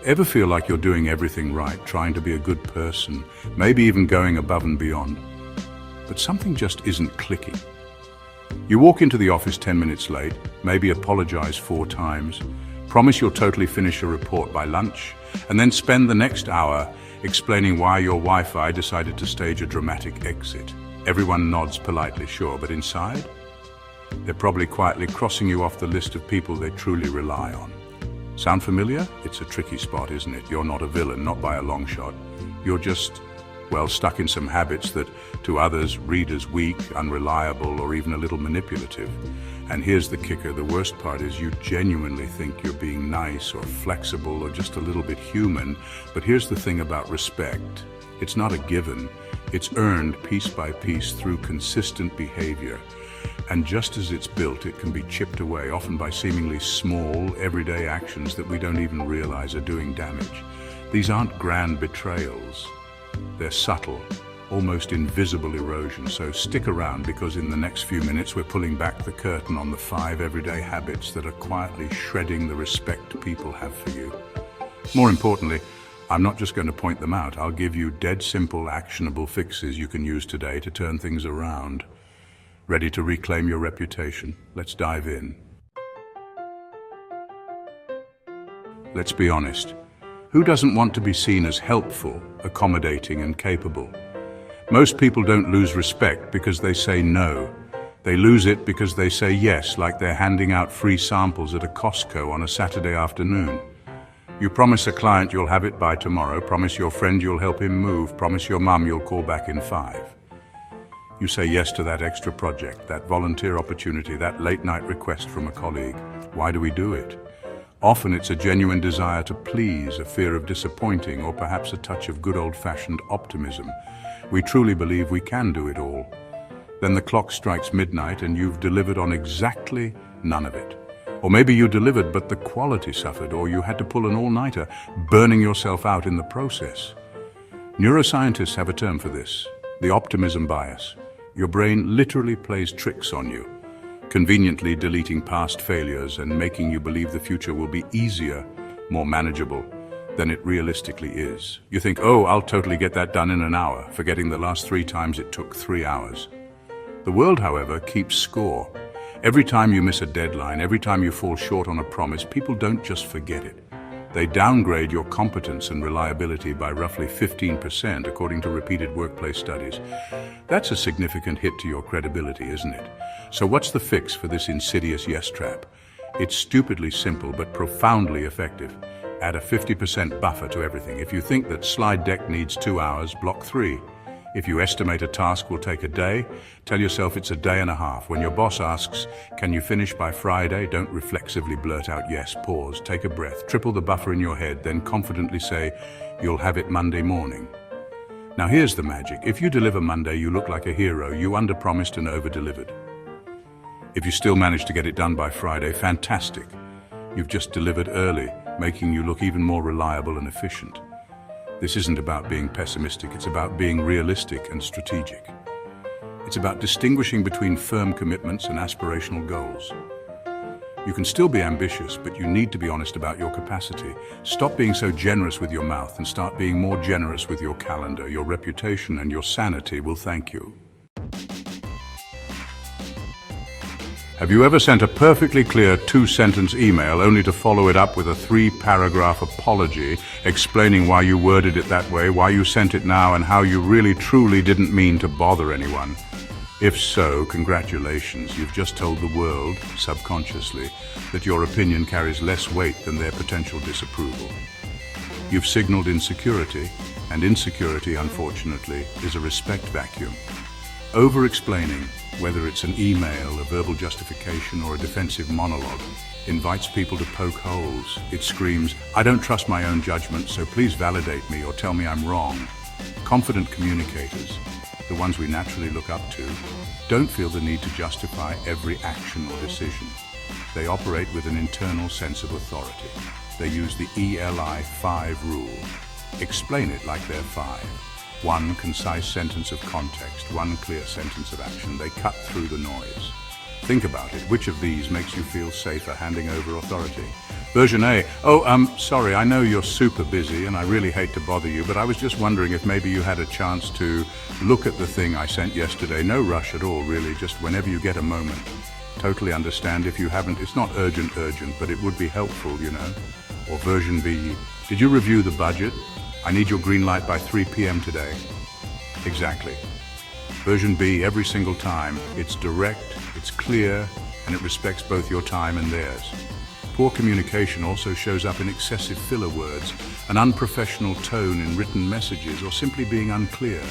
Ever feel like you're doing everything right, trying to be a good person, maybe even going above and beyond, but something just isn't clicking? You walk into the office 10 minutes late, maybe apologize 4 times, promise you'll totally finish a report by lunch, and then spend the next hour explaining why your Wi-Fi decided to stage a dramatic exit. Everyone nods politely, sure, but inside, they're probably quietly crossing you off the list of people they truly rely on. Sound familiar? It's a tricky spot, isn't it? You're not a villain, not by a long shot. You're just, well, stuck in some habits that to others read as weak, unreliable, or even a little manipulative. And here's the kicker, the worst part is you genuinely think you're being nice or flexible or just a little bit human. But here's the thing about respect. It's not a given. It's earned piece by piece through consistent behavior. And just as it's built, it can be chipped away, often by seemingly small, everyday actions that we don't even realize are doing damage. These aren't grand betrayals. They're subtle, almost invisible erosion. So stick around, because in the next few minutes we're pulling back the curtain on the 5 everyday habits that are quietly shredding the respect people have for you. More importantly, I'm not just going to point them out. I'll give you dead simple, actionable fixes you can use today to turn things around. Ready to reclaim your reputation? Let's dive in. Let's be honest. Who doesn't want to be seen as helpful, accommodating, and capable? Most people don't lose respect because they say no. They lose it because they say yes, like they're handing out free samples at a Costco on a Saturday afternoon. You promise a client you'll have it by tomorrow, promise your friend you'll help him move, promise your mum you'll call back in 5. You say yes to that extra project, that volunteer opportunity, that late-night request from a colleague. Why do we do it? Often it's a genuine desire to please, a fear of disappointing, or perhaps a touch of good old-fashioned optimism. We truly believe we can do it all. Then the clock strikes midnight and you've delivered on exactly none of it. Or maybe you delivered but the quality suffered, or you had to pull an all-nighter, burning yourself out in the process. Neuroscientists have a term for this, the optimism bias. Your brain literally plays tricks on you, conveniently deleting past failures and making you believe the future will be easier, more manageable than it realistically is. You think, oh, I'll totally get that done in an hour, forgetting the last 3 times it took 3 hours. The world, however, keeps score. Every time you miss a deadline, every time you fall short on a promise, people don't just forget it. They downgrade your competence and reliability by roughly 15%, according to repeated workplace studies. That's a significant hit to your credibility, isn't it? So what's the fix for this insidious yes trap? It's stupidly simple but profoundly effective. Add a 50% buffer to everything. If you think that slide deck needs 2 hours, block 3. If you estimate a task will take a day, tell yourself it's a day and a half. When your boss asks, can you finish by Friday? Don't reflexively blurt out yes, pause, take a breath, triple the buffer in your head, then confidently say, you'll have it Monday morning. Now here's the magic. If you deliver Monday, you look like a hero. You under-promised and over-delivered. If you still manage to get it done by Friday, fantastic. You've just delivered early, making you look even more reliable and efficient. This isn't about being pessimistic, it's about being realistic and strategic. It's about distinguishing between firm commitments and aspirational goals. You can still be ambitious, but you need to be honest about your capacity. Stop being so generous with your mouth and start being more generous with your calendar. Your reputation and your sanity will thank you. Have you ever sent a perfectly clear 2-sentence email only to follow it up with a 3-paragraph apology explaining why you worded it that way, why you sent it now, and how you really truly didn't mean to bother anyone? If so, congratulations, you've just told the world, subconsciously, that your opinion carries less weight than their potential disapproval. You've signaled insecurity, and insecurity, unfortunately, is a respect vacuum. Over-explaining, whether it's an email, a verbal justification, or a defensive monologue, invites people to poke holes. It screams, I don't trust my own judgment, so please validate me or tell me I'm wrong. Confident communicators, the ones we naturally look up to, don't feel the need to justify every action or decision. They operate with an internal sense of authority. They use the ELI 5 rule. Explain it like they're 5. 1 concise sentence of context, 1 clear sentence of action. They cut through the noise. Think about it. Which of these makes you feel safer handing over authority? Version A. Oh, sorry, I know you're super busy and I really hate to bother you, but I was just wondering if maybe you had a chance to look at the thing I sent yesterday. No rush at all, really, just whenever you get a moment. Totally understand if you haven't. It's not urgent, but it would be helpful, you know. Or version B. Did you review the budget? I need your green light by 3 p.m. today. Exactly. Version B, every single time. It's direct, it's clear, and it respects both your time and theirs. Poor communication also shows up in excessive filler words, an unprofessional tone in written messages, or simply being unclear.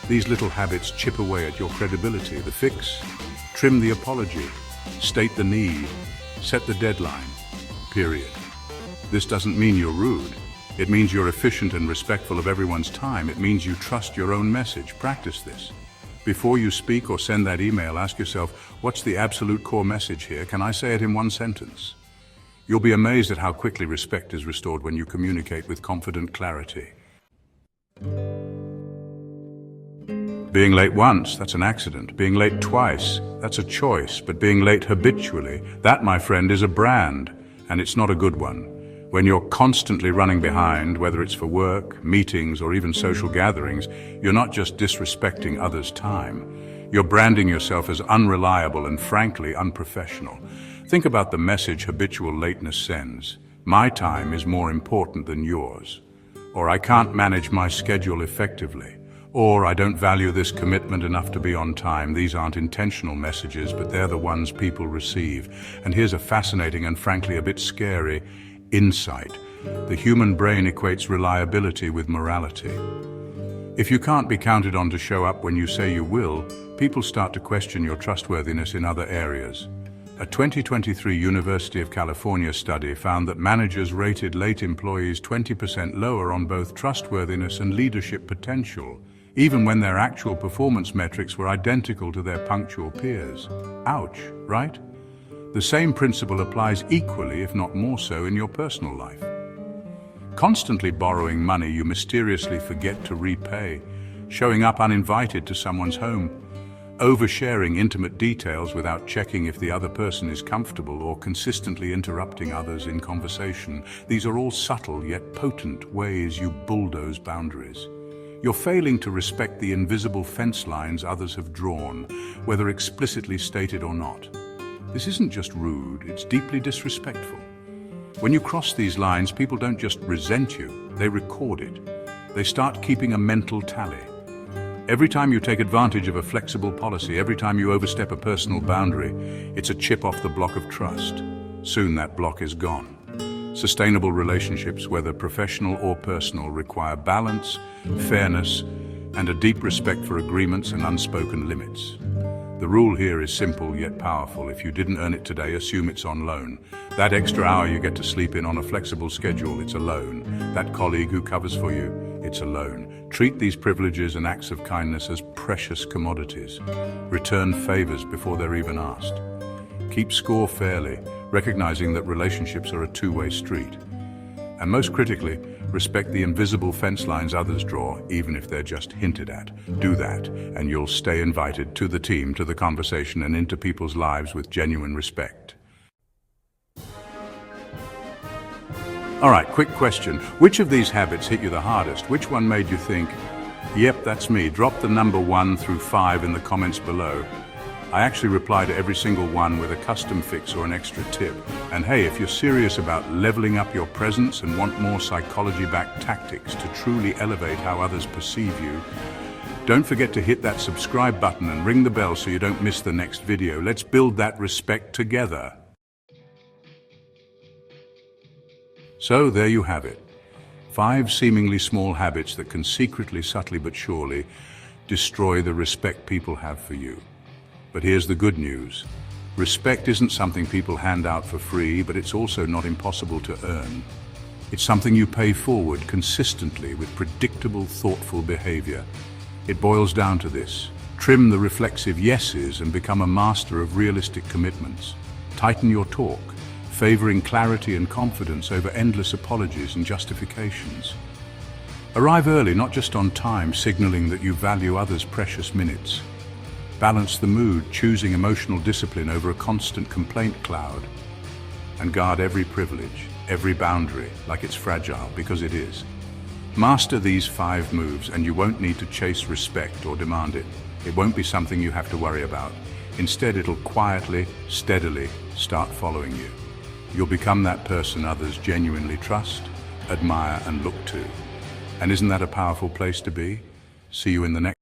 These little habits chip away at your credibility. The fix? Trim the apology, state the need, set the deadline, period. This doesn't mean you're rude. It means you're efficient and respectful of everyone's time. It means you trust your own message. Practice this. Before you speak or send that email, ask yourself, what's the absolute core message here? Can I say it in one sentence? You'll be amazed at how quickly respect is restored when you communicate with confident clarity. Being late once, that's an accident. Being late twice, that's a choice. But being late habitually, that, my friend, is a brand, and it's not a good one. When you're constantly running behind, whether it's for work, meetings, or even social gatherings, you're not just disrespecting others' time. You're branding yourself as unreliable and, frankly, unprofessional. Think about the message habitual lateness sends. My time is more important than yours. Or I can't manage my schedule effectively. Or I don't value this commitment enough to be on time. These aren't intentional messages, but they're the ones people receive. And here's a fascinating and frankly a bit scary insight. The human brain equates reliability with morality. If you can't be counted on to show up when you say you will, people start to question your trustworthiness in other areas. A 2023 University of California study found that managers rated late employees 20% lower on both trustworthiness and leadership potential, even when their actual performance metrics were identical to their punctual peers. Ouch, right? The same principle applies equally, if not more so, in your personal life. Constantly borrowing money you mysteriously forget to repay, showing up uninvited to someone's home, oversharing intimate details without checking if the other person is comfortable, or consistently interrupting others in conversation. These are all subtle yet potent ways you bulldoze boundaries. You're failing to respect the invisible fence lines others have drawn, whether explicitly stated or not. This isn't just rude, it's deeply disrespectful. When you cross these lines, people don't just resent you, they record it. They start keeping a mental tally. Every time you take advantage of a flexible policy, every time you overstep a personal boundary, it's a chip off the block of trust. Soon that block is gone. Sustainable relationships, whether professional or personal, require balance, fairness, and a deep respect for agreements and unspoken limits. The rule here is simple yet powerful. If you didn't earn it today, assume it's on loan. That extra hour you get to sleep in on a flexible schedule, it's a loan. That colleague who covers for you, it's a loan. Treat these privileges and acts of kindness as precious commodities. Return favors before they're even asked. Keep score fairly, recognizing that relationships are a two-way street. And most critically, respect the invisible fence lines others draw, even if they're just hinted at. Do that, and you'll stay invited to the team, to the conversation, and into people's lives with genuine respect. All right, quick question. Which of these habits hit you the hardest? Which one made you think, yep, that's me? Drop the number 1 through 5 in the comments below. I actually reply to every single one with a custom fix or an extra tip. And hey, if you're serious about leveling up your presence and want more psychology-backed tactics to truly elevate how others perceive you, don't forget to hit that subscribe button and ring the bell so you don't miss the next video. Let's build that respect together. So there you have it. 5 seemingly small habits that can secretly, subtly but surely destroy the respect people have for you. But here's the good news. Respect isn't something people hand out for free, but it's also not impossible to earn. It's something you pay forward consistently with predictable, thoughtful behavior. It boils down to this. Trim the reflexive yeses and become a master of realistic commitments. Tighten your talk, favoring clarity and confidence over endless apologies and justifications. Arrive early, not just on time, signaling that you value others' precious minutes. Balance the mood, choosing emotional discipline over a constant complaint cloud. and guard every privilege, every boundary, like it's fragile, because it is. Master these 5 moves and you won't need to chase respect or demand it. It won't be something you have to worry about. Instead, it'll quietly, steadily start following you. You'll become that person others genuinely trust, admire, and look to. And isn't that a powerful place to be? See you in the next